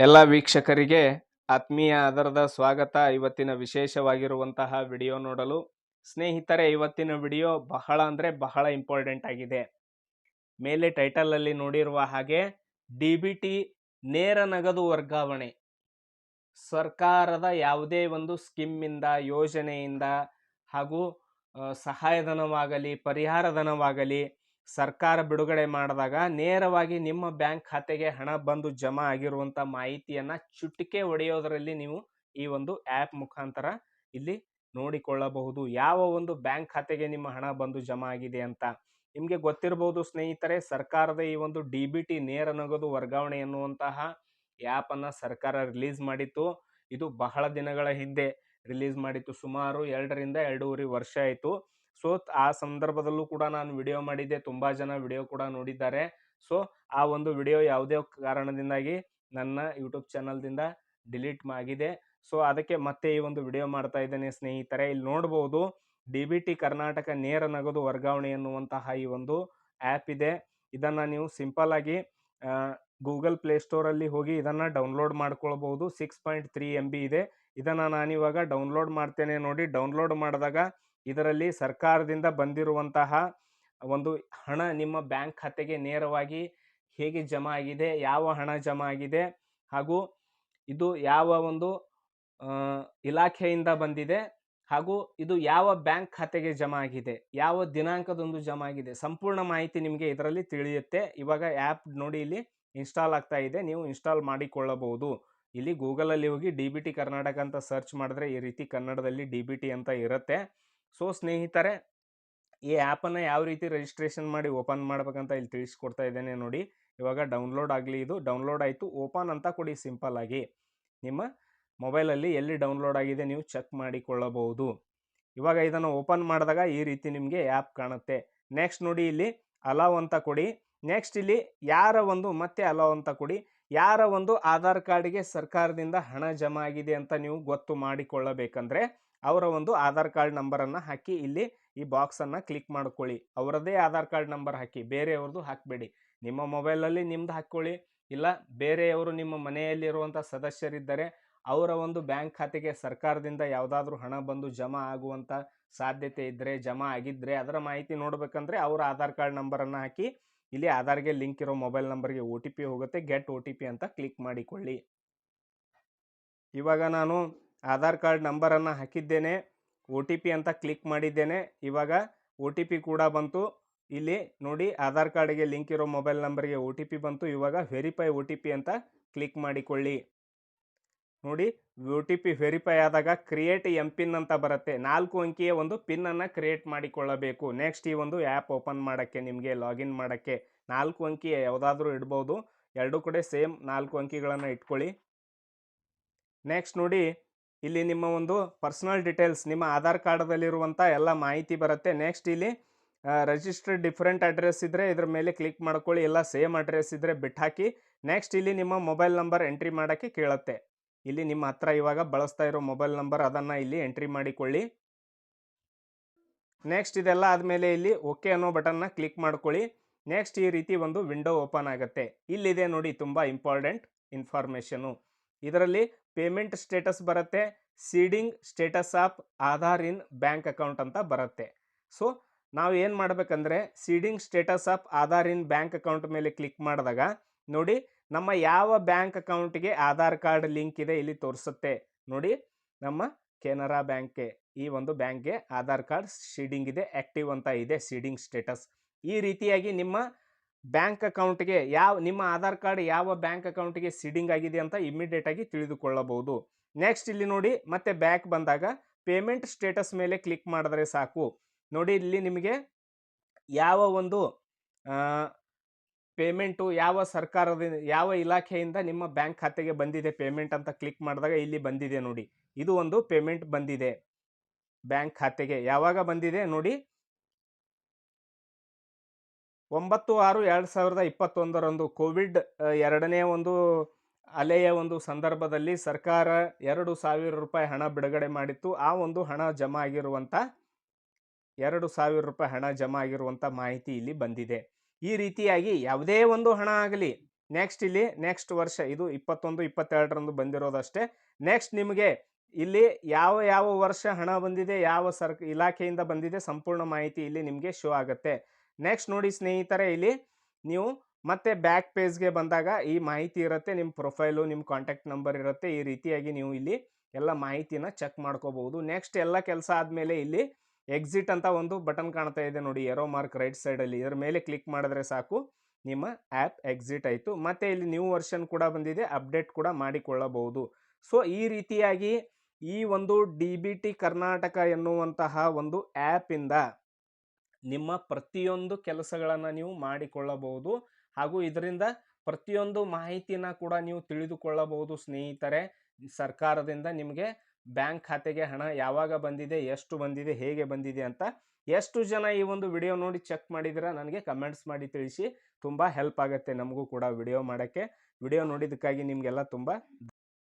ಎಲ್ಲ ವೀಕ್ಷಕರಿಗೆ ಆತ್ಮೀಯ ಆಧಾರದ ಸ್ವಾಗತ. ಇವತ್ತಿನ ವಿಶೇಷವಾಗಿರುವಂತಹ ವಿಡಿಯೋ ನೋಡಲು. ಸ್ನೇಹಿತರೆ, ಇವತ್ತಿನ ವಿಡಿಯೋ ಬಹಳ ಇಂಪಾರ್ಟೆಂಟ್ ಆಗಿದೆ. ಮೇಲೆ ಟೈಟಲ್ ಅಲ್ಲಿ ನೋಡಿರುವ ಹಾಗೆ ಡಿಬಿಟಿ ನೇರ ನಗದು ವರ್ಗಾವಣೆ ಸರ್ಕಾರದ ಯಾವುದೇ ಒಂದು ಸ್ಕೀಮ್ಮಿಂದ, ಯೋಜನೆಯಿಂದ ಹಾಗೂ ಸಹಾಯಧನವಾಗಲಿ ಪರಿಹಾರಧನವಾಗಲಿ ಸರ್ಕಾರ ಬಿಡುಗಡೆ ಮಾಡಿದಾಗ ನೇರವಾಗಿ ನಿಮ್ಮ ಬ್ಯಾಂಕ್ ಖಾತೆಗೆ ಹಣ ಬಂದು ಜಮಾ ಆಗಿರುವಂತ ಮಾಹಿತಿಯನ್ನ ಚುಟಿಕೆ ಹೊಡೆಯೋದರಲ್ಲಿ ನೀವು ಈ ಒಂದು ಆ್ಯಪ್ ಮುಖಾಂತರ ಇಲ್ಲಿ ನೋಡಿಕೊಳ್ಳಬಹುದು. ಯಾವ ಒಂದು ಬ್ಯಾಂಕ್ ಖಾತೆಗೆ ನಿಮ್ಮ ಹಣ ಬಂದು ಜಮಾ ಆಗಿದೆ ಅಂತ ನಿಮಗೆ ಗೊತ್ತಿರಬಹುದು ಸ್ನೇಹಿತರೆ. ಸರ್ಕಾರದ ಈ ಒಂದು ಡಿಬಿಟಿ ನೇರ ನಗದು ವರ್ಗಾವಣೆ ಎನ್ನುವಂತಹ ಆ್ಯಪ್ ಅನ್ನ ಸರ್ಕಾರ ರಿಲೀಸ್ ಮಾಡಿತ್ತು. ಇದು ಬಹಳ ದಿನಗಳ ಹಿಂದೆ ರಿಲೀಸ್ ಮಾಡಿತ್ತು, ಸುಮಾರು 2 ರಿಂದ 2.5 ವರ್ಷ ಆಯಿತು. ಸೊ ಆ ಸಂದರ್ಭದಲ್ಲೂ ಕೂಡ ನಾನು ವಿಡಿಯೋ ಮಾಡಿದ್ದೆ, ತುಂಬಾ ಜನ ವಿಡಿಯೋ ಕೂಡ ನೋಡಿದ್ದಾರೆ. ಸೊ ಆ ಒಂದು ವಿಡಿಯೋ ಯಾವುದೇ ಕಾರಣದಿಂದಾಗಿ ನನ್ನ ಯೂಟ್ಯೂಬ್ ಚಾನಲ್ದಿಂದ ಡಿಲೀಟ್ ಆಗಿದೆ. ಸೊ ಅದಕ್ಕೆ ಮತ್ತೆ ಈ ಒಂದು ವಿಡಿಯೋ ಮಾಡ್ತಾ ಇದ್ದೇನೆ ಸ್ನೇಹಿತರೆ. ಇಲ್ಲಿ ನೋಡಬಹುದು ಡಿಬಿಟಿ ಕರ್ನಾಟಕ ನೇರ ನಗದು ವರ್ಗಾವಣೆ ಎನ್ನುವಂತಹ ಈ ಒಂದು ಆ್ಯಪ್ ಇದೆ. ಇದನ್ನ ನೀವು ಸಿಂಪಲ್ ಆಗಿ ಗೂಗಲ್ ಪ್ಲೇಸ್ಟೋರ್ ಅಲ್ಲಿ ಹೋಗಿ ಇದನ್ನ ಡೌನ್ಲೋಡ್ ಮಾಡ್ಕೊಳ್ಬಹುದು. 6.3 MB ಇದೆ. ಇದನ್ನ ನಾನಿವಾಗ ಡೌನ್ಲೋಡ್ ಮಾಡ್ತೇನೆ. ನೋಡಿ, ಡೌನ್ಲೋಡ್ ಮಾಡಿದಾಗ ಇದರಲ್ಲಿ ಸರ್ಕಾರದಿಂದ ಬಂದಿರುವಂತಹ ಒಂದು ಹಣ ನಿಮ್ಮ ಬ್ಯಾಂಕ್ ಖಾತೆಗೆ ನೇರವಾಗಿ ಹೇಗೆ ಜಮಾ ಆಗಿದೆ, ಯಾವ ಹಣ ಜಮಾ ಆಗಿದೆ, ಹಾಗೂ ಇದು ಯಾವ ಒಂದು ಇಲಾಖೆಯಿಂದ ಬಂದಿದೆ, ಹಾಗೂ ಇದು ಯಾವ ಬ್ಯಾಂಕ್ ಖಾತೆಗೆ ಜಮಾ ಆಗಿದೆ, ಯಾವ ದಿನಾಂಕದಂದು ಜಮಾ ಆಗಿದೆ, ಸಂಪೂರ್ಣ ಮಾಹಿತಿ ನಿಮಗೆ ಇದರಲ್ಲಿ ತಿಳಿಯುತ್ತೆ. ಇವಾಗ ಆ್ಯಪ್ ನೋಡಿ ಇಲ್ಲಿ ಇನ್ಸ್ಟಾಲ್ ಆಗ್ತಾ ಇದೆ, ನೀವು ಇನ್ಸ್ಟಾಲ್ ಮಾಡಿಕೊಳ್ಳಬಹುದು. ಇಲ್ಲಿ ಗೂಗಲಲ್ಲಿ ಹೋಗಿ ಡಿಬಿಟಿ ಕರ್ನಾಟಕ ಅಂತ ಸರ್ಚ್ ಮಾಡಿದ್ರೆ ಈ ರೀತಿ ಕನ್ನಡದಲ್ಲಿ ಡಿಬಿಟಿ ಅಂತ ಇರುತ್ತೆ. ಸೊ ಸ್ನೇಹಿತರೆ, ಈ ಆ್ಯಪನ್ನು ಯಾವ ರೀತಿ ರಿಜಿಸ್ಟ್ರೇಷನ್ ಮಾಡಿ ಓಪನ್ ಮಾಡ್ಬೇಕಂತ ಇಲ್ಲಿ ತಿಳಿಸ್ಕೊಡ್ತಾ ಇದ್ದೇನೆ ನೋಡಿ. ಇವಾಗ ಡೌನ್ಲೋಡ್ ಆಗಲಿ. ಇದು ಡೌನ್ಲೋಡ್ ಆಯಿತು, ಓಪನ್ ಅಂತ ಕೊಡಿ ಸಿಂಪಲ್ ಆಗಿ. ನಿಮ್ಮ ಮೊಬೈಲಲ್ಲಿ ಎಲ್ಲಿ ಡೌನ್ಲೋಡ್ ಆಗಿದೆ ನೀವು ಚೆಕ್ ಮಾಡಿಕೊಳ್ಳಬಹುದು. ಇವಾಗ ಇದನ್ನು ಓಪನ್ ಮಾಡಿದಾಗ ಈ ರೀತಿ ನಿಮಗೆ ಆ್ಯಪ್ ಕಾಣುತ್ತೆ. ನೆಕ್ಸ್ಟ್ ನೋಡಿ, ಇಲ್ಲಿ ಅಲೌ ಅಂತ ಕೊಡಿ. ನೆಕ್ಸ್ಟ್ ಇಲ್ಲಿ ಯಾರ ಒಂದು ಮತ್ತೆ ಅಲೌ ಅಂತ ಕೊಡಿ. ಯಾರ ಒಂದು ಆಧಾರ್ ಕಾರ್ಡ್ಗೆ ಸರ್ಕಾರದಿಂದ ಹಣ ಜಮಾ ಆಗಿದೆ ಅಂತ ನೀವು ಗೊತ್ತು ಮಾಡಿಕೊಳ್ಳಬೇಕಂದ್ರೆ ಅವರ ಒಂದು ಆಧಾರ್ ಕಾರ್ಡ್ ನಂಬರನ್ನು ಹಾಕಿ ಇಲ್ಲಿ ಈ ಬಾಕ್ಸನ್ನು ಕ್ಲಿಕ್ ಮಾಡ್ಕೊಳ್ಳಿ. ಅವರದೇ ಆಧಾರ್ ಕಾರ್ಡ್ ನಂಬರ್ ಹಾಕಿ, ಬೇರೆಯವ್ರದ್ದು ಹಾಕಬೇಡಿ. ನಿಮ್ಮ ಮೊಬೈಲಲ್ಲಿ ನಿಮ್ದು ಹಾಕ್ಕೊಳ್ಳಿ, ಇಲ್ಲ ಬೇರೆಯವರು ನಿಮ್ಮ ಮನೆಯಲ್ಲಿರುವಂಥ ಸದಸ್ಯರಿದ್ದರೆ ಅವರ ಒಂದು ಬ್ಯಾಂಕ್ ಖಾತೆಗೆ ಸರ್ಕಾರದಿಂದ ಯಾವುದಾದ್ರೂ ಹಣ ಬಂದು ಜಮಾ ಆಗುವಂಥ ಸಾಧ್ಯತೆ ಇದ್ದರೆ, ಜಮಾ ಆಗಿದ್ದರೆ ಅದರ ಮಾಹಿತಿ ನೋಡಬೇಕಂದ್ರೆ ಅವರ ಆಧಾರ್ ಕಾರ್ಡ್ ನಂಬರನ್ನು ಹಾಕಿ ಇಲ್ಲಿ ಆಧಾರ್ಗೆ ಲಿಂಕ್ ಇರೋ ಮೊಬೈಲ್ ನಂಬರ್ಗೆ OTP ಹೋಗುತ್ತೆ, ಗೆಟ್ OTP ಅಂತ ಕ್ಲಿಕ್ ಮಾಡಿಕೊಳ್ಳಿ. ಇವಾಗ ನಾನು ಆಧಾರ್ ಕಾರ್ಡ್ ನಂಬರನ್ನು ಹಾಕಿದ್ದೇನೆ, OTP ಅಂತ ಕ್ಲಿಕ್ ಮಾಡಿದ್ದೇನೆ. ಇವಾಗ OTP ಕೂಡ ಬಂತು. ಇಲ್ಲಿ ನೋಡಿ, ಆಧಾರ್ ಕಾರ್ಡ್ಗೆ ಲಿಂಕ್ ಇರೋ ಮೊಬೈಲ್ ನಂಬರ್ಗೆ OTP ಬಂತು. ಇವಾಗ ವೆರಿಫೈ OTP ಅಂತ ಕ್ಲಿಕ್ ಮಾಡಿಕೊಳ್ಳಿ. ನೋಡಿ, OTP ವೆರಿಫೈ ಆದಾಗ ಕ್ರಿಯೇಟ್ MPIN ಅಂತ ಬರುತ್ತೆ. 4 ಅಂಕಿಯ ಒಂದು ಪಿನ್ ಅನ್ನು ಕ್ರಿಯೇಟ್ ಮಾಡಿಕೊಳ್ಳಬೇಕು. ನೆಕ್ಸ್ಟ್ ಈ ಒಂದು ಆ್ಯಪ್ ಓಪನ್ ಮಾಡೋಕ್ಕೆ, ನಿಮಗೆ ಲಾಗಿನ್ ಮಾಡೋಕ್ಕೆ 4 ಅಂಕಿ ಯಾವುದಾದ್ರೂ ಇಡ್ಬೋದು. ಎರಡೂ ಕಡೆ ಸೇಮ್ 4 ಅಂಕಿಗಳನ್ನು ಇಟ್ಕೊಳ್ಳಿ. ನೆಕ್ಸ್ಟ್ ನೋಡಿ, ಇಲ್ಲಿ ನಿಮ್ಮ ಒಂದು ಪರ್ಸನಲ್ ಡೀಟೇಲ್ಸ್, ನಿಮ್ಮ ಆಧಾರ್ ಕಾರ್ಡದಲ್ಲಿರುವಂಥ ಎಲ್ಲ ಮಾಹಿತಿ ಬರುತ್ತೆ. ನೆಕ್ಸ್ಟ್ ಇಲ್ಲಿ ರಿಜಿಸ್ಟರ್ಡ್ ಡಿಫ್ರೆಂಟ್ ಅಡ್ರೆಸ್ ಇದ್ದರೆ ಇದ್ರ ಮೇಲೆ ಕ್ಲಿಕ್ ಮಾಡ್ಕೊಳ್ಳಿ, ಎಲ್ಲ ಸೇಮ್ ಅಡ್ರೆಸ್ ಇದ್ದರೆ ಬಿಟ್ಟಾಕಿ. ನೆಕ್ಸ್ಟ್ ಇಲ್ಲಿ ನಿಮ್ಮ ಮೊಬೈಲ್ ನಂಬರ್ ಎಂಟ್ರಿ ಮಾಡೋಕ್ಕೆ ಕೇಳುತ್ತೆ. ಇಲ್ಲಿ ನಿಮ್ಮ ಹತ್ರ ಇವಾಗ ಬಳಸ್ತಾ ಇರೋ ಮೊಬೈಲ್ ನಂಬರ್ ಅದನ್ನು ಇಲ್ಲಿ ಎಂಟ್ರಿ ಮಾಡಿಕೊಳ್ಳಿ. ನೆಕ್ಸ್ಟ್ ಇದೆಲ್ಲ ಆದಮೇಲೆ ಇಲ್ಲಿ ಓಕೆ ಅನ್ನೋ ಬಟನ್ನ ಕ್ಲಿಕ್ ಮಾಡ್ಕೊಳ್ಳಿ. ನೆಕ್ಸ್ಟ್ ಈ ರೀತಿ ಒಂದು ವಿಂಡೋ ಓಪನ್ ಆಗುತ್ತೆ. ಇಲ್ಲಿದೆ ನೋಡಿ, ತುಂಬ ಇಂಪಾರ್ಟೆಂಟ್ ಇನ್ಫಾರ್ಮೇಷನು. ಇದರಲ್ಲಿ ಪೇಮೆಂಟ್ ಸ್ಟೇಟಸ್ ಬರುತ್ತೆ, seeding status of Aadhaar in bank account ಅಂತ ಬರುತ್ತೆ. ಸೊ ನಾವು ಏನು ಮಾಡಬೇಕಂದ್ರೆ seeding status of Aadhaar in bank account ಮೇಲೆ ಕ್ಲಿಕ್ ಮಾಡಿದಾಗ ನೋಡಿ, ನಮ್ಮ ಯಾವ ಬ್ಯಾಂಕ್ ಅಕೌಂಟ್ಗೆ ಆಧಾರ್ ಕಾರ್ಡ್ ಲಿಂಕ್ ಇದೆ ಇಲ್ಲಿ ತೋರಿಸುತ್ತೆ. ನೋಡಿ, ನಮ್ಮ ಕೆನರಾ ಬ್ಯಾಂಕ್ಗೆ, ಈ ಒಂದು ಬ್ಯಾಂಕ್ಗೆ ಆಧಾರ್ ಕಾರ್ಡ್ ಸೀಡಿಂಗ್ ಇದೆ, ಆಕ್ಟಿವ್ ಅಂತ ಇದೆ ಸೀಡಿಂಗ್ ಸ್ಟೇಟಸ್. ಈ ರೀತಿಯಾಗಿ ನಿಮ್ಮ ಬ್ಯಾಂಕ್ ಅಕೌಂಟ್ಗೆ ನಿಮ್ಮ ಆಧಾರ್ ಕಾರ್ಡ್ ಯಾವ ಬ್ಯಾಂಕ್ ಅಕೌಂಟ್ಗೆ ಸೀಡಿಂಗ್ ಆಗಿದೆ ಅಂತ ಇಮಿಡಿಯೇಟ್ ಆಗಿ ತಿಳಿದುಕೊಳ್ಳಬಹುದು. ನೆಕ್ಸ್ಟ್ ಇಲ್ಲಿ ನೋಡಿ, ಮತ್ತೆ ಬ್ಯಾಕ್ ಬಂದಾಗ ಪೇಮೆಂಟ್ ಸ್ಟೇಟಸ್ ಮೇಲೆ ಕ್ಲಿಕ್ ಮಾಡಿದ್ರೆ ಸಾಕು. ನೋಡಿ, ಇಲ್ಲಿ ನಿಮಗೆ ಯಾವ ಒಂದು ಪೇಮೆಂಟು ಯಾವ ಸರ್ಕಾರದ ಯಾವ ಇಲಾಖೆಯಿಂದ ನಿಮ್ಮ ಬ್ಯಾಂಕ್ ಖಾತೆಗೆ ಬಂದಿದೆ ಪೇಮೆಂಟ್ ಅಂತ ಕ್ಲಿಕ್ ಮಾಡಿದಾಗ ಇಲ್ಲಿ ಬಂದಿದೆ ನೋಡಿ. ಇದು ಒಂದು ಪೇಮೆಂಟ್ ಬಂದಿದೆ ಬ್ಯಾಂಕ್ ಖಾತೆಗೆ. ಯಾವಾಗ ಬಂದಿದೆ ನೋಡಿ, 9/6/2021 ಕೋವಿಡ್ 2ನೇ ಒಂದು ಅಲೆಯ ಒಂದು ಸಂದರ್ಭದಲ್ಲಿ ಸರ್ಕಾರ 2,000 ರೂಪಾಯಿ ಹಣ ಬಿಡುಗಡೆ ಮಾಡಿತ್ತು. ಆ ಒಂದು ಹಣ ಜಮಾ ಆಗಿರುವಂಥ 2,000 ರೂಪಾಯಿ ಹಣ ಜಮಾ ಆಗಿರುವಂಥ ಮಾಹಿತಿ ಇಲ್ಲಿ ಬಂದಿದೆ. ಈ ರೀತಿಯಾಗಿ ಯಾವುದೇ ಒಂದು ಹಣ ಆಗಲಿ ನೆಕ್ಸ್ಟ್ ಇಲ್ಲಿ ನೆಕ್ಸ್ಟ್ ವರ್ಷ ಇದು 21-22ರಂದು ಬಂದಿರೋದಷ್ಟೇ. ನೆಕ್ಸ್ಟ್ ನಿಮಗೆ ಇಲ್ಲಿ ಯಾವ ಯಾವ ವರ್ಷ ಹಣ ಬಂದಿದೆ, ಯಾವ ಇಲಾಖೆಯಿಂದ ಬಂದಿದೆ, ಸಂಪೂರ್ಣ ಮಾಹಿತಿ ಇಲ್ಲಿ ನಿಮಗೆ ಶೋ ಆಗುತ್ತೆ. ನೆಕ್ಸ್ಟ್ ನೋಡಿ ಸ್ನೇಹಿತರೆ, ಇಲ್ಲಿ ನೀವು ಮತ್ತೆ ಬ್ಯಾಕ್ ಪೇಜ್ಗೆ ಬಂದಾಗ ಈ ಮಾಹಿತಿ ಇರುತ್ತೆ, ನಿಮ್ಮ ಪ್ರೊಫೈಲು, ನಿಮ್ಮ ಕಾಂಟ್ಯಾಕ್ಟ್ ನಂಬರ್ ಇರುತ್ತೆ. ಈ ರೀತಿಯಾಗಿ ನೀವು ಇಲ್ಲಿ ಎಲ್ಲ ಮಾಹಿತಿನ ಚೆಕ್ ಮಾಡ್ಕೋಬಹುದು. ನೆಕ್ಸ್ಟ್ ಎಲ್ಲ ಕೆಲಸ ಆದಮೇಲೆ ಇಲ್ಲಿ ಎಕ್ಸಿಟ್ ಅಂತ ಒಂದು ಬಟನ್ ಕಾಣ್ತಾ ಇದೆ ನೋಡಿ, ಏರೋ ಮಾರ್ಕ್ ರೈಟ್ ಸೈಡಲ್ಲಿ, ಇದರ ಮೇಲೆ ಕ್ಲಿಕ್ ಮಾಡಿದ್ರೆ ಸಾಕು, ನಿಮ್ಮ ಆ್ಯಪ್ ಎಕ್ಸಿಟ್ ಆಯಿತು. ಮತ್ತು ಇಲ್ಲಿ ನ್ಯೂ ವರ್ಷನ್ ಕೂಡ ಬಂದಿದೆ, ಅಪ್ಡೇಟ್ ಕೂಡ ಮಾಡಿಕೊಳ್ಳಬಹುದು. ಸೊ ಈ ರೀತಿಯಾಗಿ ಈ ಒಂದು DBT ಕರ್ನಾಟಕ ಎನ್ನುವಂತಹ ಒಂದು ಆ್ಯಪಿಂದ ನಿಮ್ಮ ಪ್ರತಿಯೊಂದು ಕೆಲಸಗಳನ್ನು ನೀವು ಮಾಡಿಕೊಳ್ಳಬಹುದು. ಹಾಗೂ ಇದರಿಂದ ಪ್ರತಿಯೊಂದು ಮಾಹಿತಿನ ಕೂಡ ನೀವು ತಿಳಿದುಕೊಳ್ಳಬಹುದು ಸ್ನೇಹಿತರೆ. ಸರ್ಕಾರದಿಂದ ನಿಮಗೆ ಬ್ಯಾಂಕ್ ಖಾತೆಗೆ ಹಣ ಯಾವಾಗ ಬಂದಿದೆ, ಎಷ್ಟು ಬಂದಿದೆ, ಹೇಗೆ ಬಂದಿದೆ ಅಂತ. ಎಷ್ಟು ಜನ ಈ ಒಂದು ವಿಡಿಯೋ ನೋಡಿ ಚೆಕ್ ಮಾಡಿದಿರ ನನಗೆ ಕಮೆಂಟ್ಸ್ ಮಾಡಿ ತಿಳಿಸಿ. ತುಂಬ ಹೆಲ್ಪ್ ಆಗುತ್ತೆ ನಮಗೂ ಕೂಡ ವಿಡಿಯೋ ಮಾಡೋಕ್ಕೆ. ವಿಡಿಯೋ ನೋಡಿದ್ದಕ್ಕಾಗಿ ನಿಮಗೆಲ್ಲ ತುಂಬ